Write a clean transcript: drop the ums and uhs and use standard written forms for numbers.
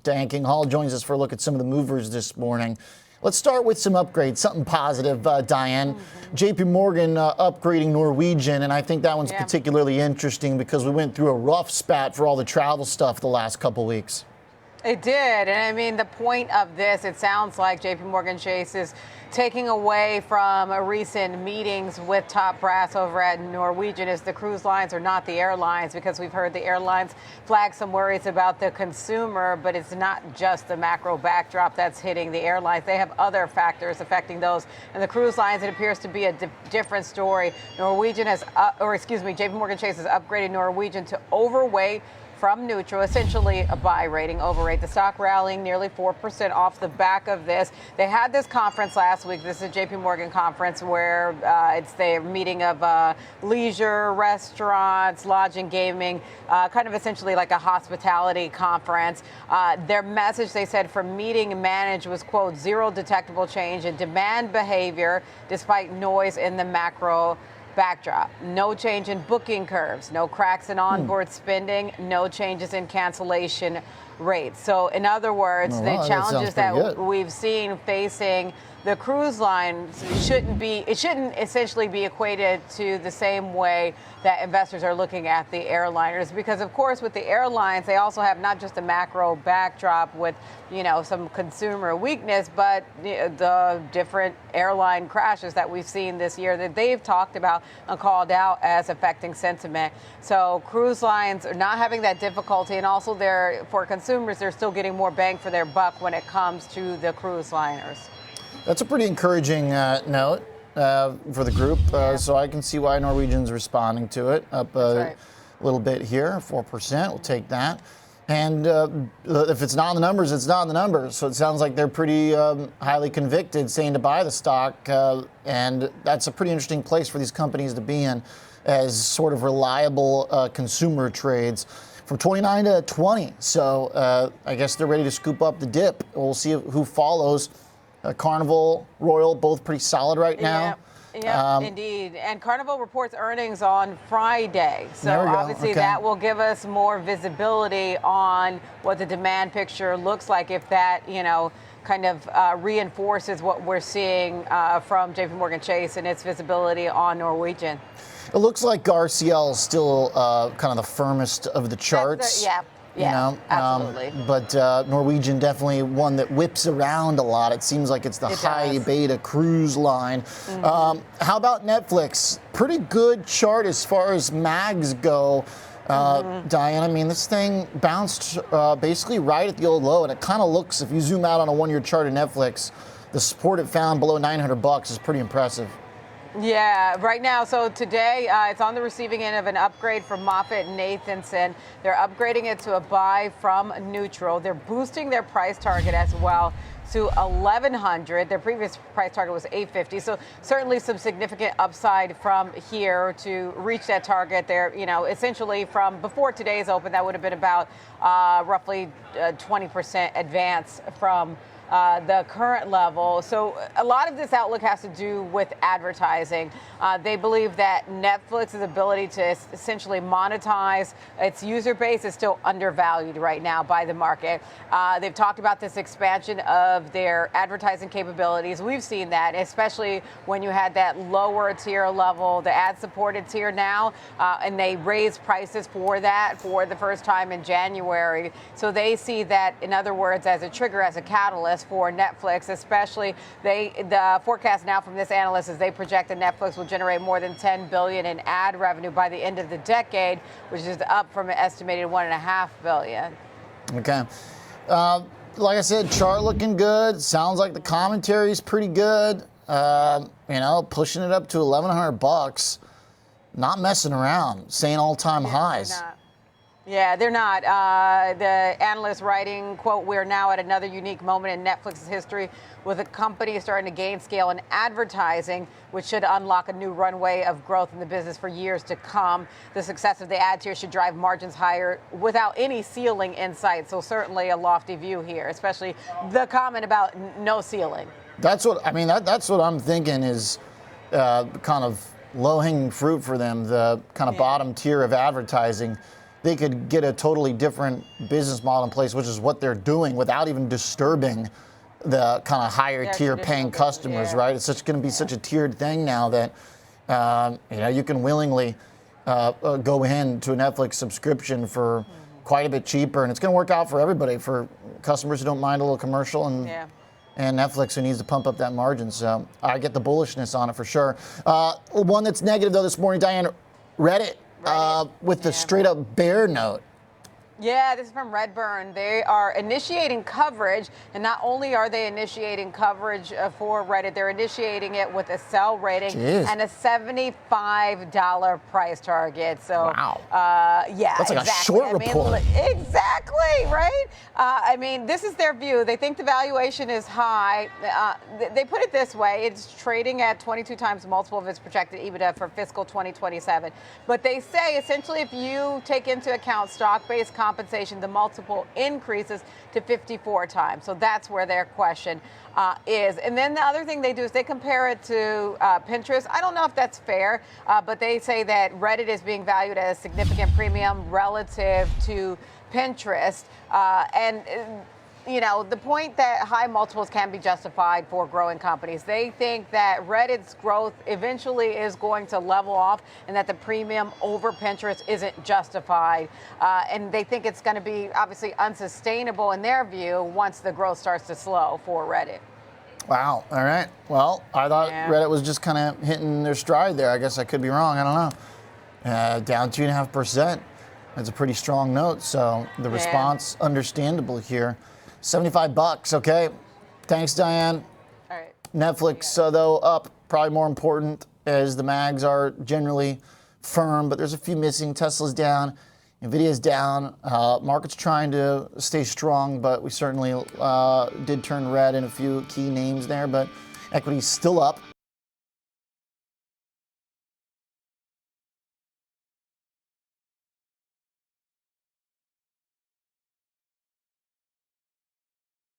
Diane King Hall joins us for a look at some of the movers this morning. Let's start with some upgrades, something positive, Diane. JPMorgan upgrading Norwegian, and I think that one's particularly interesting because we went through a rough spat for all the travel stuff the last couple weeks. It did, and I mean, the point of this, it sounds like JPMorgan Chase is taking away from recent meetings with top brass over at Norwegian is the cruise lines are not the airlines, because we've heard the airlines flag some worries about the consumer, but it's not just the macro backdrop that's hitting the airlines. They have other factors affecting those. And the cruise lines, it appears to be a different story. Norwegian has, JPMorgan Chase has upgraded Norwegian to overweight from neutral, essentially a buy rating, overrate. The stock rallying nearly 4% off the back of this. They had this conference last week. This is a JPMorgan conference where it's the meeting of leisure, restaurants, lodging, gaming, kind of essentially like a hospitality conference. Their message, they said, from meeting managed was, quote, zero detectable change in demand behavior despite noise in the macro backdrop. No change in booking curves, no cracks in onboard spending, no changes in cancellation rates. So in other words, the challenges that we've seen facing the cruise lines shouldn't essentially be equated to the same way that investors are looking at the airliners, because of course with the airlines they also have not just a macro backdrop with some consumer weakness, but the different airline crashes that we've seen this year that they've talked about and called out as affecting sentiment. So cruise lines are not having that difficulty, and also for consumers they're still getting more bang for their buck when it comes to the cruise liners. That's a pretty encouraging note for the group, so I can see why Norwegian's responding to it. Up a little bit here, 4%, we'll take that. And if it's not in the numbers, it's not in the numbers. So it sounds like they're pretty highly convicted, saying to buy the stock, and that's a pretty interesting place for these companies to be in as sort of reliable consumer trades. From 29 to 20, so I guess they're ready to scoop up the dip. We'll see who follows. Carnival, Royal, both pretty solid right now. Yeah, indeed. And Carnival reports earnings on Friday. So obviously that will give us more visibility on what the demand picture looks like if that, kind of reinforces what we're seeing from JPMorgan Chase and its visibility on Norwegian. It looks like RCL is still kind of the firmest of the charts. Absolutely. But Norwegian definitely one that whips around a lot. It seems like it's the high beta cruise line. How about Netflix? Pretty good chart as far as mags go. Diane, I mean, this thing bounced basically right at the old low, and it kind of looks, if you zoom out on a one-year chart of Netflix, the support it found below $900 is pretty impressive. Yeah, right now. So today it's on the receiving end of an upgrade from MoffettNathanson. They're upgrading it to a buy from neutral. They're boosting their price target as well to 1,100. Their previous price target was 850. So certainly some significant upside from here to reach that target. They're, essentially from before today's open, that would have been about roughly 20% advance from the current level. So a lot of this outlook has to do with advertising. They believe that Netflix's ability to essentially monetize its user base is still undervalued right now by the market. They've talked about this expansion of their advertising capabilities. We've seen that, especially when you had that lower tier level, the ad-supported tier now, and they raised prices for that for the first time in January. So they see that, in other words, as a trigger, as a catalyst for Netflix, especially the forecast now from this analyst is they project that Netflix will generate more than $10 billion in ad revenue by the end of the decade, which is up from an estimated $1.5 billion. Okay. Like I said, chart looking good. Sounds like the commentary is pretty good. Pushing it up to $1,100. Not messing around. Saying all-time highs. Yeah, they're not. The analyst writing, quote, "We're now at another unique moment in Netflix's history with a company starting to gain scale in advertising, which should unlock a new runway of growth in the business for years to come. The success of the ad tier should drive margins higher without any ceiling in sight." So certainly a lofty view here, especially the comment about no ceiling. That's what I'm thinking is kind of low-hanging fruit for them, the kind of bottom tier of advertising. they could get a totally different business model in place, which is what they're doing without even disturbing the kind of higher tier paying customers, right? It's going to be such a tiered thing now that you can willingly go into a Netflix subscription for quite a bit cheaper, and it's going to work out for everybody, for customers who don't mind a little commercial, and Netflix who needs to pump up that margin. So I get the bullishness on it for sure. One that's negative though this morning, Diane, Reddit. With the straight up bear note. Yeah, this is from Redburn. They are initiating coverage, and not only are they initiating coverage for Reddit, they're initiating it with a sell rating and a $75 price target. So, wow. That's like a short report. Exactly, right? This is their view. They think the valuation is high. They put it this way: it's trading at 22 times multiple of its projected EBITDA for fiscal 2027. But they say essentially, if you take into account stock-based compensation, the multiple increases to 54 times. So that's where their question is. And then the other thing they do is they compare it to Pinterest. I don't know if that's fair, but they say that Reddit is being valued at a significant premium relative to Pinterest. The point that high multiples can be justified for growing companies. They think that Reddit's growth eventually is going to level off and that the premium over Pinterest isn't justified. And they think it's going to be obviously unsustainable in their view once the growth starts to slow for Reddit. Wow. All right. Well, I thought Reddit was just kind of hitting their stride there. I guess I could be wrong. I don't know. Down 2.5%. That's a pretty strong note. So the response, understandable here. $75. Okay. Thanks, Diane. All right. Netflix, though, up. Probably more important, as the mags are generally firm, but there's a few missing. Tesla's down. Nvidia's down. Market's trying to stay strong, but we certainly did turn red in a few key names there. But equity's still up.